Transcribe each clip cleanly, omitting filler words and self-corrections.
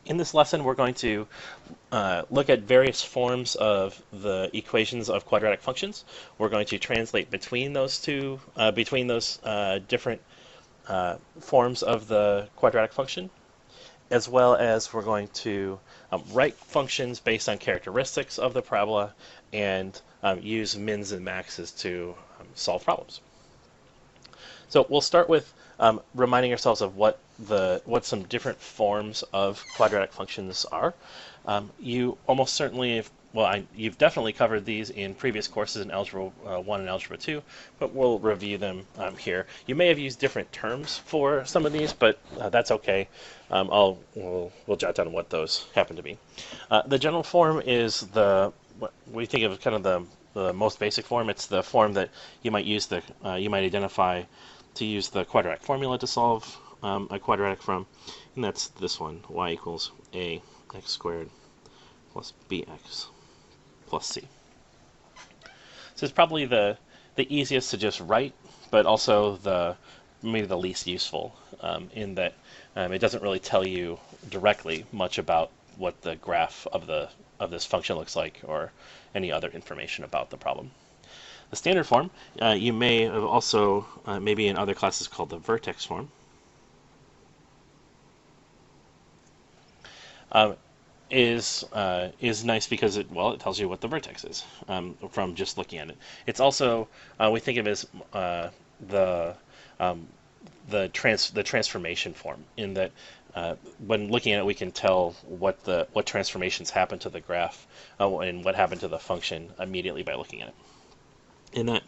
In this lesson, we're going to look at various forms of the equations of quadratic functions. We're going to translate between those different forms of the quadratic function, as well as we're going to write functions based on characteristics of the parabola and use mins and maxes to solve problems. So we'll start with reminding ourselves of what some different forms of quadratic functions are. You almost certainly, you've definitely covered these in previous courses in Algebra 1 and Algebra 2, but we'll review them here. You may have used different terms for some of these, but that's okay. We'll jot down what those happen to be. The general form is what we think of as kind of the most basic form. It's the form that you might identify to use the quadratic formula to solve a quadratic from, and that's this one: y equals a x squared plus bx plus c. So it's probably the easiest to just write, but also maybe the least useful, in that it doesn't really tell you directly much about what the graph of this function looks like or any other information about the problem. The standard form, you may have also, maybe in other classes, called the vertex form. Is nice because it tells you what the vertex is from just looking at it. It's also we think of it as the transformation form, in that when looking at it, we can tell what transformations happen to the graph and what happened to the function immediately by looking at it. And that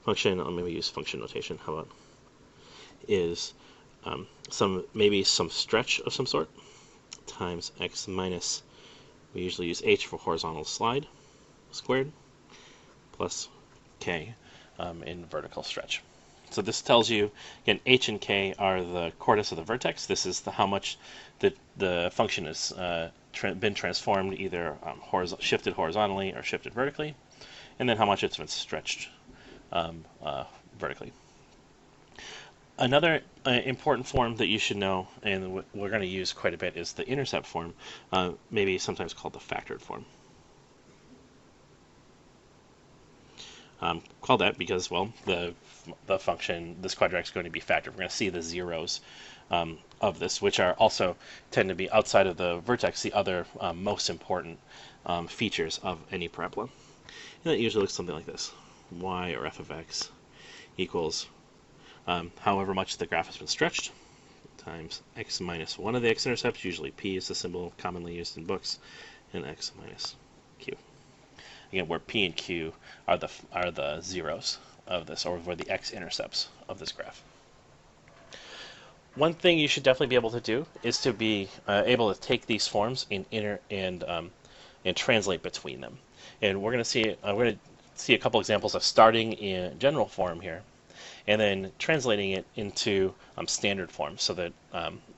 function, I'll maybe use function notation. How about is maybe some stretch of some sort times x minus, we usually use h for horizontal slide squared, plus k in vertical stretch. So this tells you, again, h and k are the coordinates of the vertex. This is how much the function has been transformed, either shifted horizontally or shifted vertically, and then how much it's been stretched vertically. Another important form that you should know, and we're going to use quite a bit, is the intercept form, maybe sometimes called the factored form. Called that because, the function, this quadratic, is going to be factored. We're going to see the zeros of this, which are also tend to be outside of the vertex, the other most important features of any parabola. And that usually looks something like this: y, or f of x, equals however much the graph has been stretched, times x minus one of the x-intercepts, usually p is the symbol commonly used in books, and x minus q. Again, where p and q are the zeros of this, or where the x-intercepts of this graph. One thing you should definitely be able to do is to be able to take these forms and translate between them. And we're going to see a couple examples of starting in general form here, and then translating it into standard form, so that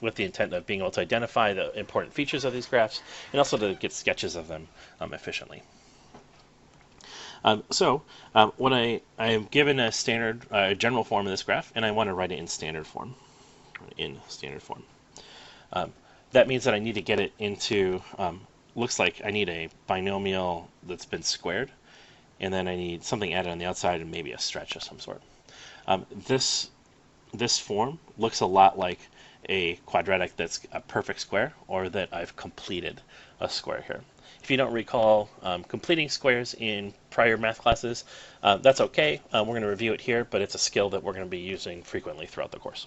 with the intent of being able to identify the important features of these graphs, and also to get sketches of them efficiently. When I am given a standard general form of this graph, and I want to write it in standard form. That means that I need to get it into, looks like I need a binomial that's been squared, and then I need something added on the outside and maybe a stretch of some sort. This form looks a lot like a quadratic that's a perfect square, or that I've completed a square here. If you don't recall completing squares in prior math classes, that's okay. We're going to review it here, but it's a skill that we're going to be using frequently throughout the course.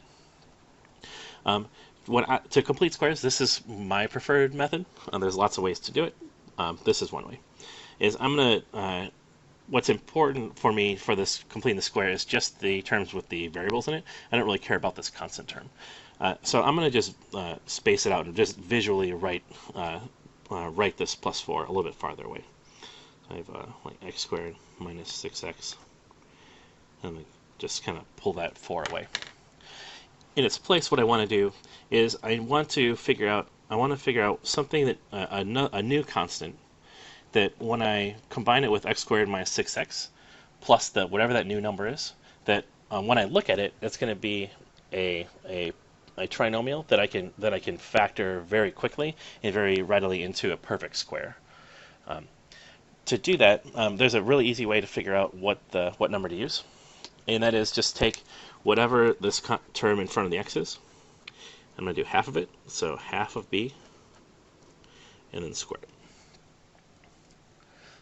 To complete squares, this is my preferred method. There's lots of ways to do it. This is one way. What's important for me for this completing the square is just the terms with the variables in it. I don't really care about this constant term. So I'm going to just space it out and just visually write this plus 4 a little bit farther away. So I have like x squared minus 6x, and just kind of pull that 4 away. In its place, what I want to do is I want to figure out something that a new constant, that when I combine it with x squared minus 6x plus whatever that new number is, that when I look at it, it's going to be a a trinomial that I can factor very quickly and very readily into a perfect square. To do that, there's a really easy way to figure out what number to use, and that is just take whatever this term in front of the x is. I'm going to do half of it, so half of b, and then square it.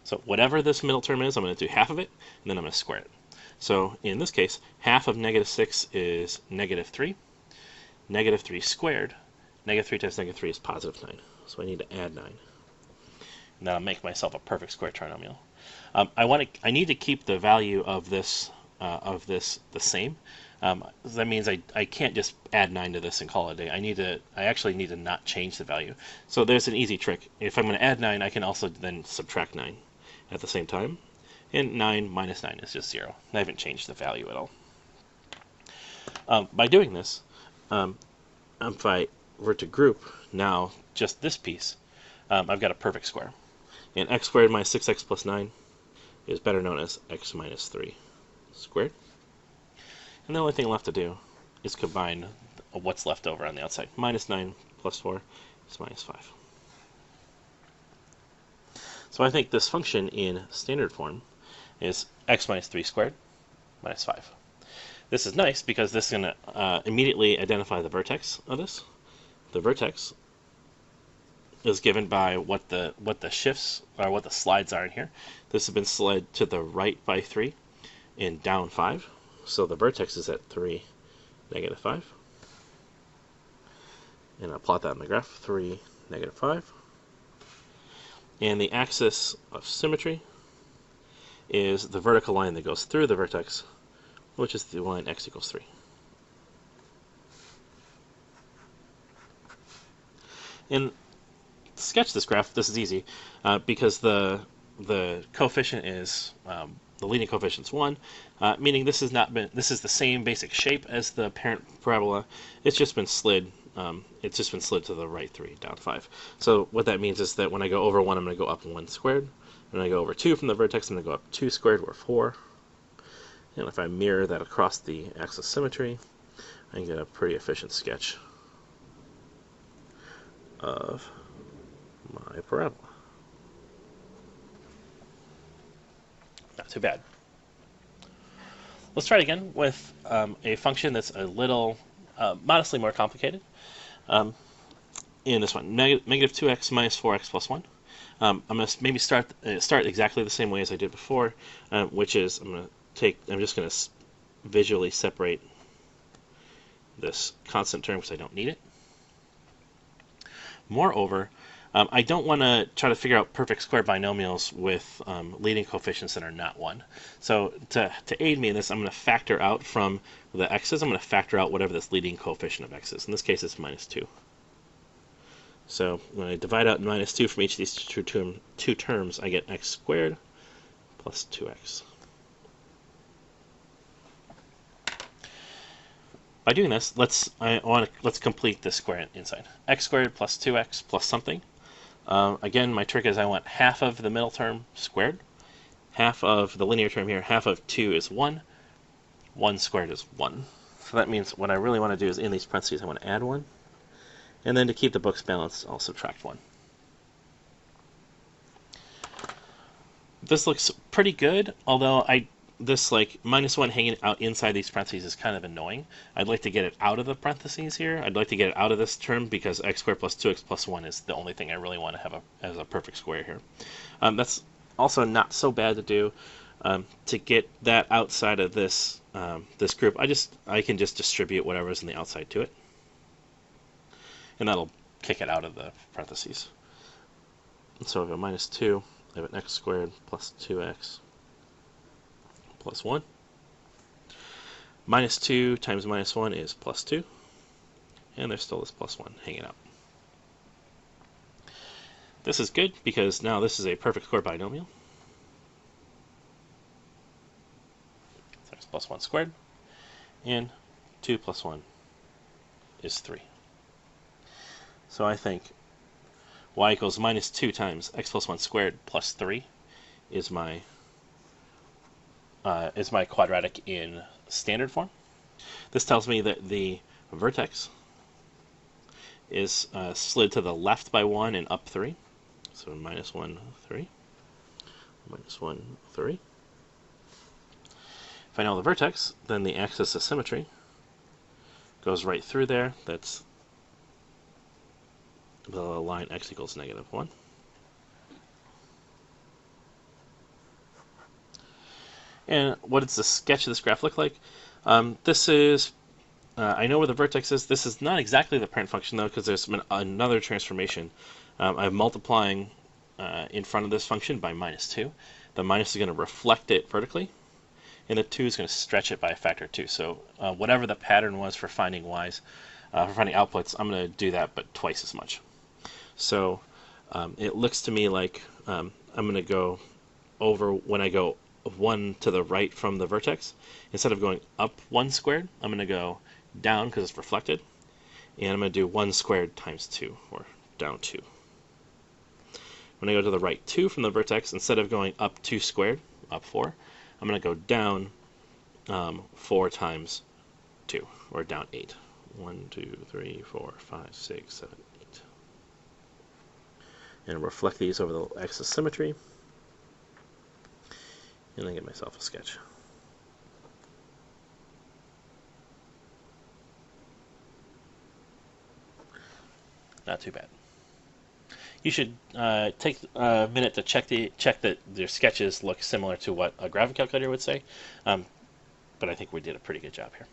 So whatever this middle term is, I'm going to do half of it, and then I'm going to square it. So in this case, half of -6 is -3. -3 squared, -3 times -3 is +9. So I need to add 9. And then I'll make myself a perfect square trinomial. I need to keep the value of this the same. That means I can't just add 9 to this and call it a day. I actually need to not change the value. So there's an easy trick. If I'm going to add 9, I can also then subtract 9 at the same time. And 9 minus 9 is just 0. I haven't changed the value at all. By doing this, if I were to group now just this piece, I've got a perfect square. And x squared minus 6x plus 9 is better known as x minus 3 squared. And the only thing left to do is combine what's left over on the outside. Minus 9 plus 4 is minus 5. So I think this function in standard form is x minus 3 squared minus 5. This is nice because this is going to immediately identify the vertex of this. The vertex is given by what the shifts or what the slides are in here. This has been slid to the right by 3 and down 5. So the vertex is at 3, -5. And I'll plot that on the graph, 3, -5. And the axis of symmetry is the vertical line that goes through the vertex, which is the line x equals 3. And to sketch this graph, this is easy because the coefficient is the leading coefficient is 1, meaning this is the same basic shape as the parent parabola. It's just been slid. It's just been slid to the right 3, down 5. So what that means is that when I go over 1, I'm going to go up 1 squared. When I go over 2 from the vertex, I'm going to go up 2 squared, or 4. And if I mirror that across the axis of symmetry, I can get a pretty efficient sketch of my parabola. Not too bad. Let's try it again with a function that's a little modestly more complicated. In this one, negative 2x minus 4x plus 1. I'm going to maybe start exactly the same way as I did before, which is I'm just going to visually separate this constant term because I don't need it. Moreover, I don't want to try to figure out perfect square binomials with leading coefficients that are not 1. So to aid me in this, I'm going to factor out from the x's, I'm going to factor out whatever this leading coefficient of x is. In this case, it's minus 2. So when I divide out minus 2 from each of these two terms, I get x squared plus 2x. By doing this, let's complete this square inside. X squared plus 2x plus something. Again, my trick is I want half of the middle term squared, half of the linear term here, half of 2 is 1, 1 squared is 1. So that means what I really want to do is in these parentheses I want to add 1, and then to keep the books balanced, I'll subtract 1. This looks pretty good, although this like minus 1 hanging out inside these parentheses is kind of annoying. I'd like to get it out of the parentheses here. I'd like to get it out of this term because x squared plus 2x plus 1 is the only thing I really want to have as a perfect square here. That's also not so bad to do. To get that outside of this this group, I can just distribute whatever's in the outside to it, and that'll kick it out of the parentheses. And so I have a minus 2. I have an x squared plus 2x plus 1. Minus 2 times minus 1 is plus 2. And there's still this plus 1 hanging out. This is good because now this is a perfect square binomial. So it's plus 1 squared. And 2 plus 1 is 3. So I think y equals minus 2 times x plus 1 squared plus 3 is my quadratic in standard form. This tells me that the vertex is slid to the left by 1 and up 3. So minus 1, 3. Minus 1, 3. If I know the vertex, then the axis of symmetry goes right through there. That's the line x equals negative 1. And what does the sketch of this graph look like? This is, I know where the vertex is. This is not exactly the parent function, though, because there's another transformation. I'm multiplying in front of this function by minus 2. The minus is going to reflect it vertically, and the 2 is going to stretch it by a factor of 2. So whatever the pattern was for finding y's, for finding outputs, I'm going to do that, but twice as much. So it looks to me like I'm going to go over, when I go 1 to the right from the vertex, instead of going up 1 squared, I'm going to go down because it's reflected, and I'm going to do 1 squared times 2, or down 2. When I go to the right 2 from the vertex, instead of going up 2 squared, up 4, I'm going to go down 4 times 2, or down 8. 1, 2, 3, 4, 5, 6, 7, 8. And reflect these over the axis symmetry, and then get myself a sketch. Not too bad. You should take a minute to check that your sketches look similar to what a graphic calculator would say, but I think we did a pretty good job here.